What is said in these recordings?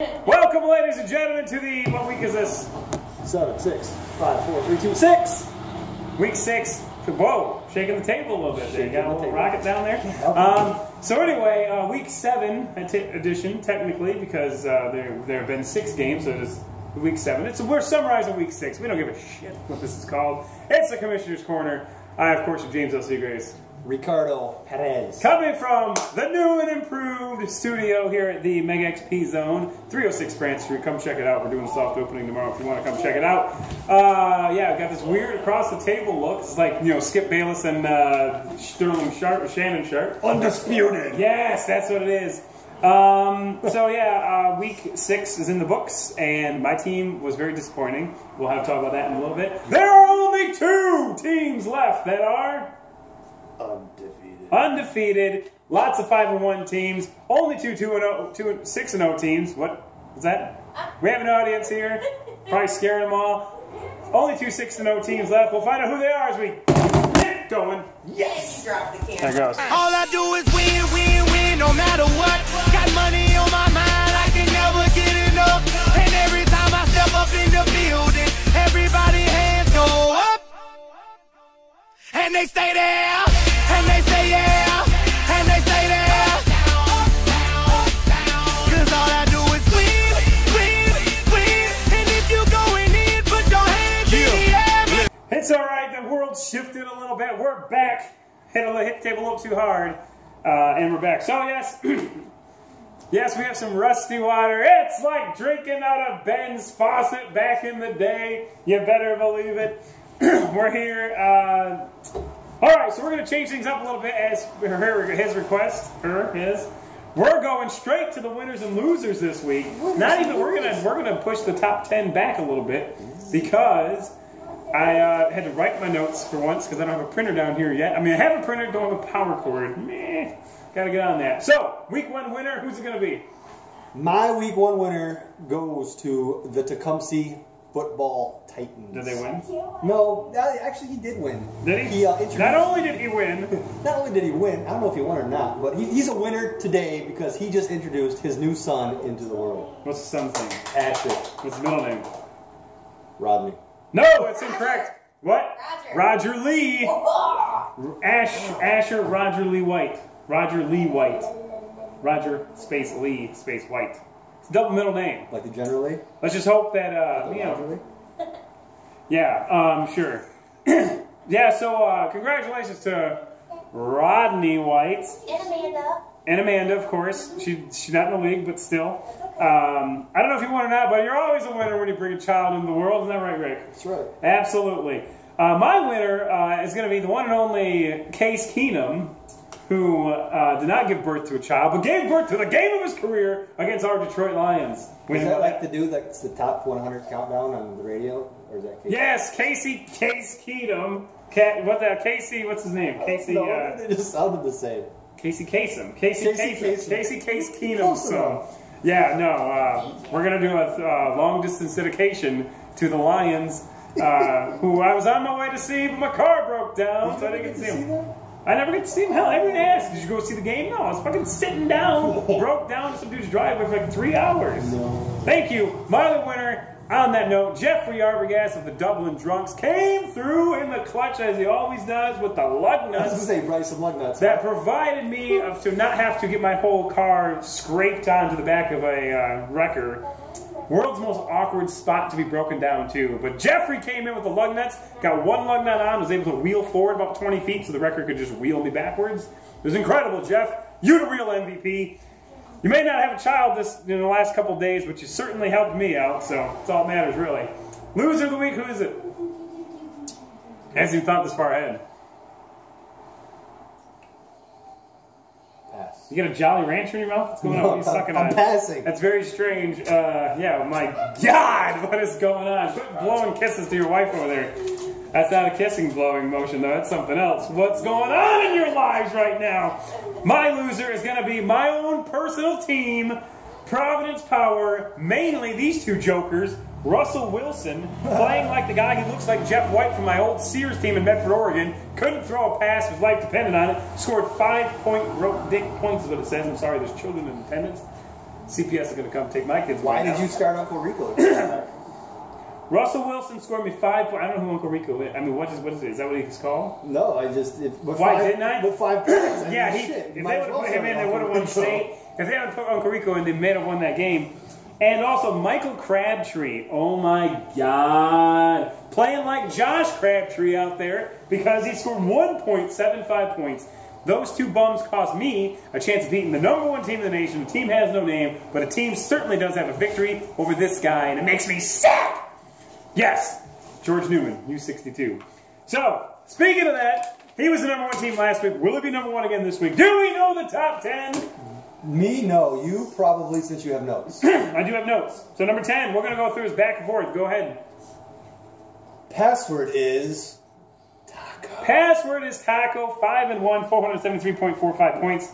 Welcome, ladies and gentlemen, to the, what week is this? 7, 6, 5, 4, 3, 2, 6. Week 6. Whoa, shaking the table a little bit there. You got a little rocket down there. So anyway, week 7 edition, technically, because there have been 6 games, so it is week 7. We're summarizing week 6. We don't give a shit what this is called. It's the Commissioner's Corner. I, of course, am James L. Seagrace. Ricardo Perez. Coming from the new and improved studio here at the Mega XP Zone, 306 France Street. Come check it out. We're doing a soft opening tomorrow if you want to come check it out. Yeah, I've got this weird across the table look. It's like, you know, Skip Bayless and Shannon Sharp. Undisputed. Yes, that's what it is. So yeah, week 6 is in the books, and my team was very disappointing. We'll have to talk about that in a little bit. There are only 2 teams left that are undefeated. Lots of 5-1 teams. Only 2 6-0 teams. What was that? We have an audience here. Probably scaring them all. Only 2 6-0 teams left. We'll find out who they are as we get going. Yes! You dropped the camera. There goes. All I do is win, win, win, no matter what. Got money on my mind, I can never get enough. And every time I step up in the building, everybody hands go up. And they stay there, and they say yeah, and they stay there. Cause all I do is win, win, win. And if you going in, put your hands in the air. It's alright, the world shifted a little bit. We're back. Hit the table a little too hard. And we're back. So yes, yes, we have some rusty water. It's like drinking out of Ben's faucet back in the day. You better believe it. We're here. Alright, so we're going to change things up a little bit as his request. We're going straight to the winners and losers this week. Not even, we're gonna push the top 10 back a little bit because I had to write my notes for once because I don't have a printer down here yet. I mean, I have a printer, don't have a power cord. Meh, gotta get on that. So, week 1 winner, who's it gonna be? My week 1 winner goes to the Tecumseh Football Titans. Did they win? No, actually he did win. Did he? Not only did he win. Not only did he win, I don't know if he won or not, but he's a winner today because he just introduced his new son into the world. What's the son's name? Asher. What's the middle name? Rodney. No, that's incorrect. What? Roger Lee. Asher Roger Lee White. Roger Lee White. Roger space Lee space White. It's a double middle name. Like the General Lee? Let's just hope that, you know. Yeah, sure. Yeah, so congratulations to Rodney White. And Amanda. And Amanda, of course. She's not in the league, but still. I don't know if you won or not, but you're always a winner when you bring a child into the world. Isn't that right, Rick? That's right. Absolutely. My winner is going to be the one and only Case Keenum, who did not give birth to a child, but gave birth to the game of his career against our Detroit Lions. Is that like the dude that's the top 100 countdown on the radio? Or is that Casey? Yes, Case Keenum. What's his name? Casey. No, they just sounded the same. Casey Kasem. Casey Case Keenum. So, yeah, no, we're going to do a long-distance dedication to the Lions, who I was on my way to see, but my car broke down, so I didn't get to see him. I never get to see him. Hell, everyone asked, did you go see the game? No, I was fucking sitting down, broke down some dude's driveway for like 3 hours. No. Thank you. My other winner, on that note, Jeffrey Arbogast of the Dublin Drunks came through in the clutch, as he always does, with the lug nuts. I was going to say, Bryce, some lug nuts. That provided me to not have to get my whole car scraped onto the back of a wrecker. World's most awkward spot to be broken down to. But Jeffrey came in with the lug nuts, got one lug nut on, was able to wheel forward about 20 feet so the wrecker could just wheel me backwards. It was incredible, Jeff. You the real MVP. You may not have a child in the last couple days, but you certainly helped me out, so that's all that matters, really. Loser of the week, who is it? Hasn't even thought this far ahead. Pass. You got a Jolly Rancher in your mouth? What's going on? What are you sucking on? I'm passing. That's very strange. Yeah, my God, what is going on? Quit blowing kisses to your wife over there. That's not a kissing blowing motion, though. That's something else. What's going on in your lives right now? My loser is going to be my own personal team, Providence Power, mainly these two jokers, Russell Wilson, playing like the guy who looks like Jeff White from my old Sears team in Medford, Oregon. Couldn't throw a pass, his life depended on it. Scored 5 points is what it says. I'm sorry, there's children in attendance. CPS is going to come take my kids. Why right did now. you start Uncle Rico? Russell Wilson scored me 5 points. I don't know who Uncle Rico is. I mean, what is it? Is that what he's called? No, I just... Why didn't I? With 5 points. Yeah, if they would have put him in, they would have won state. If they had put Uncle Rico in, they may have won that game. And also Michael Crabtree. Oh my God. Playing like Josh Crabtree out there because he scored 1.75 points. Those two bums cost me a chance of beating the #1 team in the nation. The team has no name, but a team certainly does have a victory over this guy, and it makes me sick. Yes, George Newman, U62. So, speaking of that, he was the #1 team last week. Will it be #1 again this week? Do we know the top 10? Me, no. You probably, since you have notes. I do have notes. So number 10, we're going to go through his back and forth. Go ahead. Password is Taco. Password is Taco, 5-1, 473.45 points.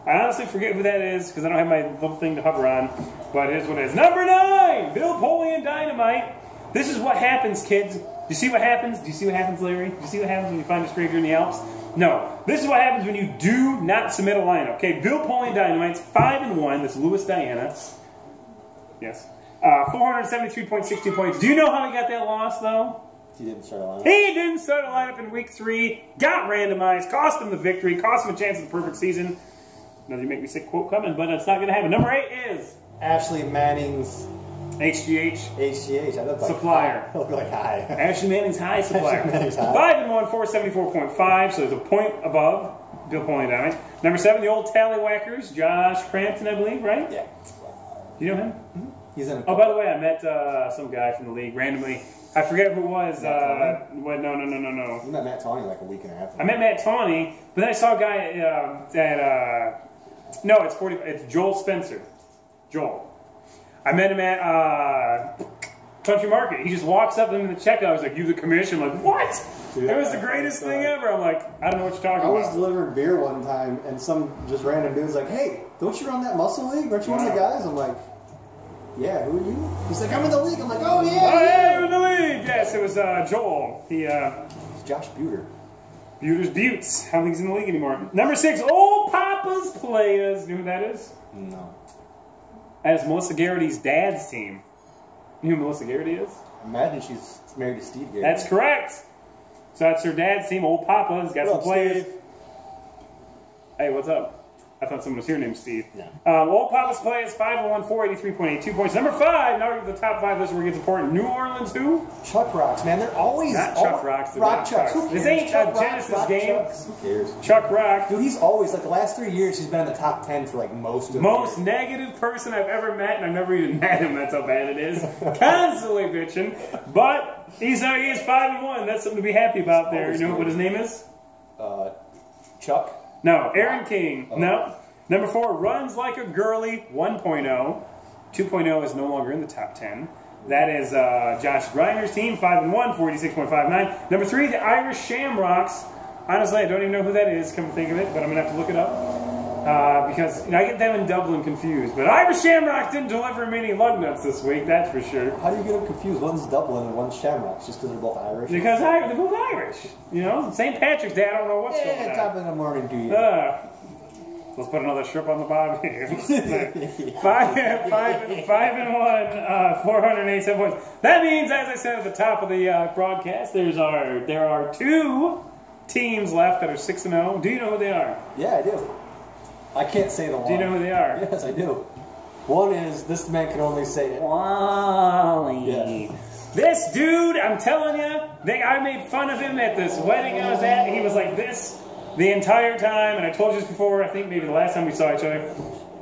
I honestly forget who that is because I don't have my little thing to hover on, but it is what it is. Number 9, Bill Polian Dynamite. This is what happens, kids. Do you see what happens? Do you see what happens, Larry? Do you see what happens when you find a stranger in the Alps? No. This is what happens when you do not submit a lineup. Okay, Bill Polian Dynamite's 5-1. That's Louis Diana. Yes. 473.62 points. Do you know how he got that loss, though? He didn't start a lineup. He didn't start a lineup in week 3. Got randomized. Cost him the victory. Cost him a chance at the perfect season. Now you make me sick quote coming, but it's not going to happen. Number 8 is Ashley Manning's HGH. HGH. I look like Supplier. I look like high. Ashley Manning's high supplier. Ashley Manning's high. 5-1, 474.5, so there's a point above Bill Polian Dynamite. Number 7, the old Tallywhackers, Josh Crampton, I believe, right? Yeah. Do you know him? Mm-hmm. He's in a Oh, by the way, I met some guy from the league randomly. I forget who it was. No. You met Matt Tawney like a week and a half ago. I met Matt Tawney, but then I saw a guy at no, it's Joel Spencer. Joel. I met him at Country Market. He just walks up to him in the checkout. I was like, "You the commission?" I'm like, what? Dude, it was the greatest thing ever. I'm like, I don't know what you're talking I was about. delivering beer one time, and some just random dude's like, "Hey, don't you run that muscle league? Aren't you one of the guys?" I'm like, "Yeah, who are you?" He's like, "I'm in the league." I'm like, "Oh yeah, Oh yeah, you're in the league." Yes, it was Joel. It's Josh Buter. Buter's Buttes. I don't think he's in the league anymore. Number 6, Old Papa's Players. You know who that is? No. That's Melissa Garrity's dad's team. You know who Melissa Garrity is? Imagine she's married to Steve Garrity. That's correct. So that's her dad's team. Old Papa's got some players. Steve? Hey, what's up? I thought someone was here named Steve. No. Old Papa's Players, 5-1, 483.82 points. Number 5, now we're at the top 5 list where it gets important. New Orleans who? Chuck Rocks, man. They're always... Not Chuck Rocks. They're Rock not Chucks. Who This cares? ain't Chuck a Rocks, Genesis Rock game. Chucks. Who cares? Chuck Rock. Dude, he's always, like, the last 3 years, he's been in the top 10 for, like, most of the Most years. negative person I've ever met, and I've never even met him. That's how bad it is. Constantly bitching. But he is 5-1. That's something to be happy about there. You know what his name is? Chuck? No, Aaron King. Oh. No. Number 4, Runs Like a Girly, 1.0. 2.0 is no longer in the top 10. That is Josh Griner's team, 5-1, 46.59. Number 3, the Irish Shamrocks. Honestly, I don't even know who that is, come to think of it, but I'm going to have to look it up. Because I get them in Dublin confused. But Irish Shamrocks didn't deliver me any lug nuts this week, that's for sure. How do you get them confused? One's Dublin and one's Shamrocks, just because they're both Irish? Because they're both Irish. You know, St. Patrick's Day, I don't know what's going on. Top of the morning, do you? Let's put another strip on the bottom here. 5-1, 487 points. That means, as I said at the top of the broadcast, there are 2 teams left that are 6-0. Do you know who they are? Yeah, I do. I can't say the one. Do you know who they are? Yes, I do. One is, this man can only say it. Wally. Yes. This dude, I'm telling you, I made fun of him at this wedding I was at. He was like this the entire time, and I told you this before, I think maybe the last time we saw each other.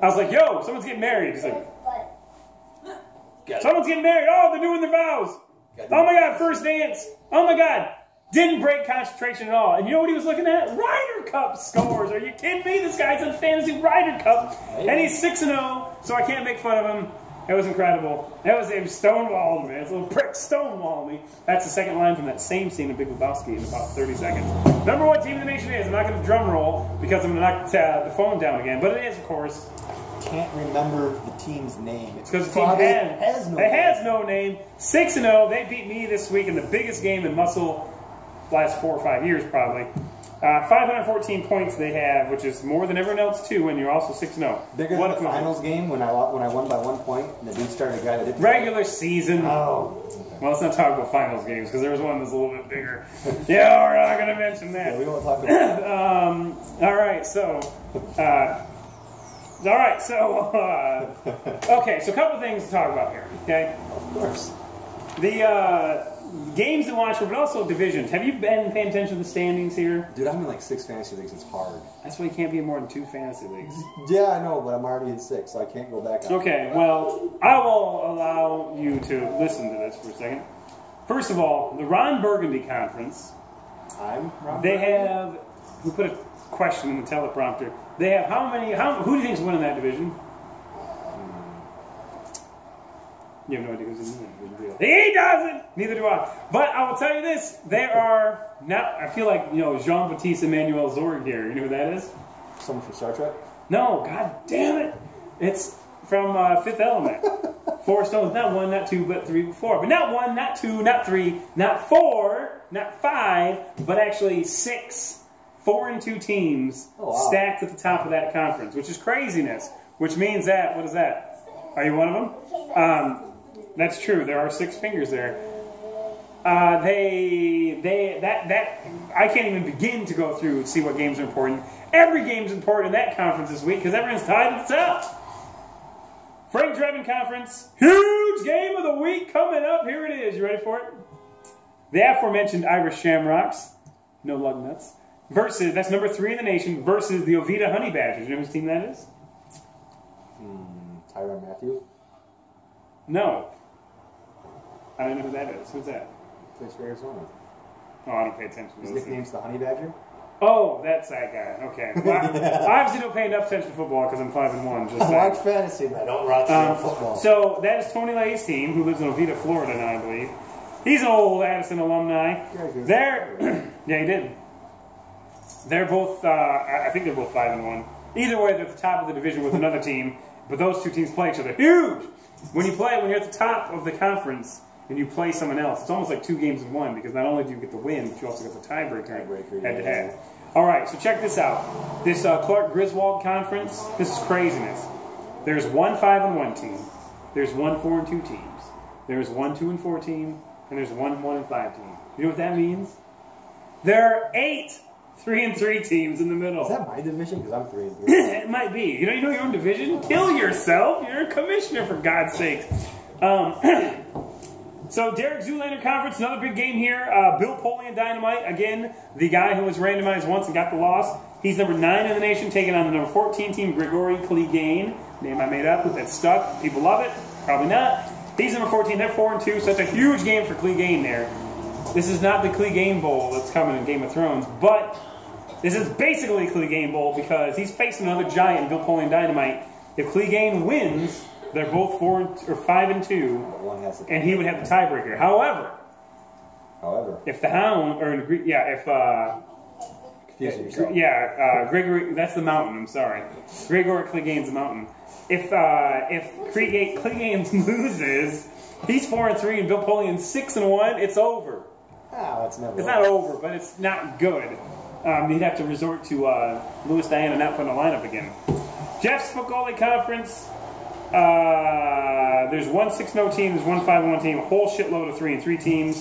I was like, yo, someone's getting married. He's like, someone's getting married. Oh, they're doing their vows. Oh my God, first dance. Oh my God. Didn't break concentration at all. And you know what he was looking at? Ryder Cup scores. Are you kidding me? This guy's in Fantasy Ryder Cup. And he's 6-0, so I can't make fun of him. It was incredible. It was stonewalled me. It's a little prick stonewalled me. That's the second line from that same scene of Big Lebowski in about 30 seconds. Number 1 team in the nation is. I'm not going to drum roll because I'm going to knock the phone down again. But it is, of course. Can't remember the team's name. It's because the team has no name. 6-0. They beat me this week in the biggest game in Muscle last 4 or 5 years, probably. 514 points they have, which is more than everyone else too, and you're also 6-0. Bigger than the finals game when I won by 1 point, and the dude started a guy that didn't. Regular season. Oh. Well, let's not talk about finals games because there was one that's a little bit bigger. Yeah, we're not going to mention that. Yeah, we won't talk about that. All right, so. Okay, so a couple of things to talk about here. Okay. Of course. The games to watch, but also divisions. Have you been paying attention to the standings here? Dude, I'm in like 6 fantasy leagues. It's hard. That's why you can't be in more than 2 fantasy leagues. Yeah, I know, but I'm already in 6, so I can't go back on. Okay, well, I will allow you to listen to this for a second. First of all, the Ron Burgundy Conference. They have. We put a question in the teleprompter. They have how many? Who do you think's winning that division? You have no idea who's in the division. He doesn't. Neither do I. But I will tell you this: there are now. I feel like Jean-Baptiste Emmanuel Zorg here. You know who that is? Someone from Star Trek? No, god damn it! It's from Fifth Element. 4 stones, not 1, not 2, but 3, but 4. But not 1, not 2, not 3, not 4, not 5, but actually 6. 4 and 2 teams stacked at the top of that conference, which is craziness. Which means that, what is that? Are you one of them? That's true. There are 6 fingers there. I can't even begin to go through and see what games are important. Every game's important in that conference this week because everyone's tied at the top. Frank Drebin Conference, huge game of the week coming up. Here it is. You ready for it? The aforementioned Irish Shamrocks, no lug nuts, versus, that's number 3 in the nation, versus the Oviedo Honey Badgers. You know whose team that is? Tyrann Mathieu? No. I don't know who that is. Who's that? Plays for Arizona. Oh, I don't pay attention to His those nickname's the Honey Badger? Oh, that's that guy. Okay. Well, I obviously don't pay enough attention to football because I'm 5-1. Just I watch fantasy, but I don't watch football. So that is Tony Lay's team, who lives in Oviedo, Florida now, I believe. He's an old Addison alumni. Yeah, he did. They're both. I think they're both 5-1. Either way, they're at the top of the division with another team. But those 2 teams play each other. Huge. When you're at the top of the conference and you play someone else, it's almost like 2 games in 1 because not only do you get the win, but you also get the tiebreaker head to head. All right, so check this out. This Clark Griswold Conference, this is craziness. There's 1 5-1 team. There's 1 4-2 teams. There's 1 2-4 team, and there's 1 1-5 team. You know what that means? There are 8 3-3 teams in the middle. Is that my division? Because I'm 3-3. It might be. You know your own division? Kill yourself. You're a commissioner, for God's sake. So Derek Zoolander Conference, another big game here. Bill Polian Dynamite, again, the guy who was randomized once and got the loss. He's number 9 in the nation, taking on the number 14 team, Grigory Clegane. Name I made up, that stuck. People love it. Probably not. He's number 14. They're 4-2, so it's a huge game for Clegane there. This is not the Clegane Bowl that's coming in Game of Thrones, but this is basically Clegane Bowl because he's facing another giant, Bill Polian Dynamite. If Clegane wins, they're both 5-2, and he would have the tiebreaker. However, if the Hound, or confusing yourself. Gregory, that's the mountain. I'm sorry, Gregor Clegane's the mountain. If Clegane loses, he's 4-3, and Bill Polian's 6-1. It's over. It's never. It's not over, but it's not good. He'd have to resort to Louis Diana not putting a lineup again. Jeff's Spicoli Conference. There's 1 6-0 team, there's 1 5-1 team, a whole shitload of 3-3 teams.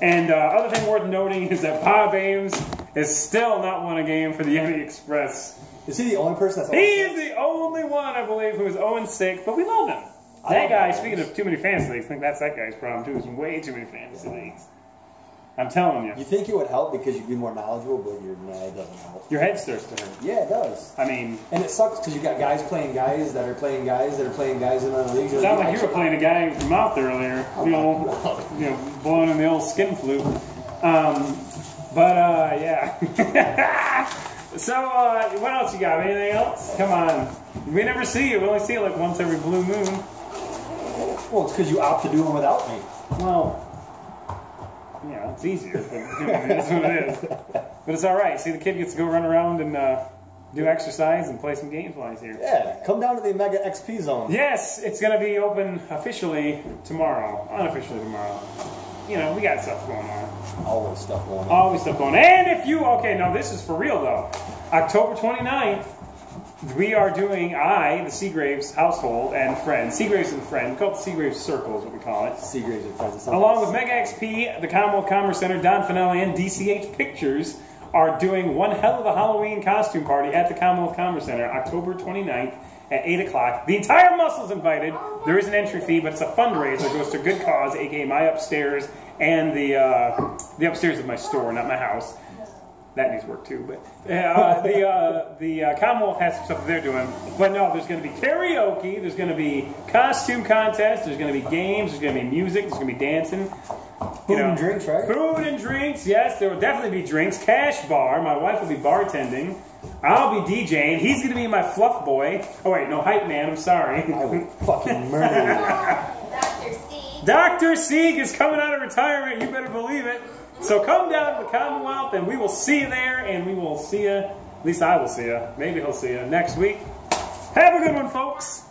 And other thing worth noting is that Bob Ames has still not won a game for the Yeti Express. Is he the only person that's... He is the only one, I believe, who is 0-6, but we love him. That guy, speaking of too many fantasy leagues, I think that's that guy's problem too, is way too many fantasy leagues. I'm telling you. You think it would help because you'd be more knowledgeable, but it doesn't help. Your head starts to hurt. Yeah, it does. I mean... And it sucks because you got guys playing guys that are playing guys that are playing guys in other leagues. It sounds like you were playing a guy from out there earlier. Blowing in the old skin flute. Yeah. So, what else you got? Anything else? Come on. We never see you. We only see you like once every blue moon. Well, it's because you opt to do them without me. Well... Yeah, it's easier, but that's what it is. But it's all right. See, the kid gets to go run around and do exercise and play some games while he's here. Yeah, come down to the Mega XP Zone. Yes, it's going to be open officially tomorrow. Unofficially tomorrow. you know, we got stuff going on. Always stuff going on. Always stuff going on. And if you, okay, now this is for real though. October 29th, we are doing, the Seagraves household and friends, Seagraves and friends, we call it the Seagraves Circle is what we call it. Seagraves and friends. Along with Mega XP, the Commonwealth Commerce Center, Don Finelli, and DCH Pictures are doing one hell of a Halloween costume party at the Commonwealth Commerce Center, October 29th at 8 o'clock. The entire MUSL's invited. There is an entry fee, but it's a fundraiser. It goes to a good cause, aka my upstairs and the upstairs of my store, not my house. That needs work too, but the Commonwealth has some stuff that they're doing. But no, there's going to be karaoke, there's going to be costume contests, there's going to be games, there's going to be music, there's going to be dancing. Food and drinks, right? Food and drinks, yes, there will definitely be drinks. Cash bar, my wife will be bartending. I'll be DJing. He's going to be my fluff boy. Oh wait, no, hype man, I'm sorry. I will fucking murder you. Dr. Sieg. Dr. Sieg is coming out of retirement, you better believe it. So come down to the Commonwealth and we will see you there, and we will see you, at least I will see you, maybe he'll see you next week. Have a good one, folks.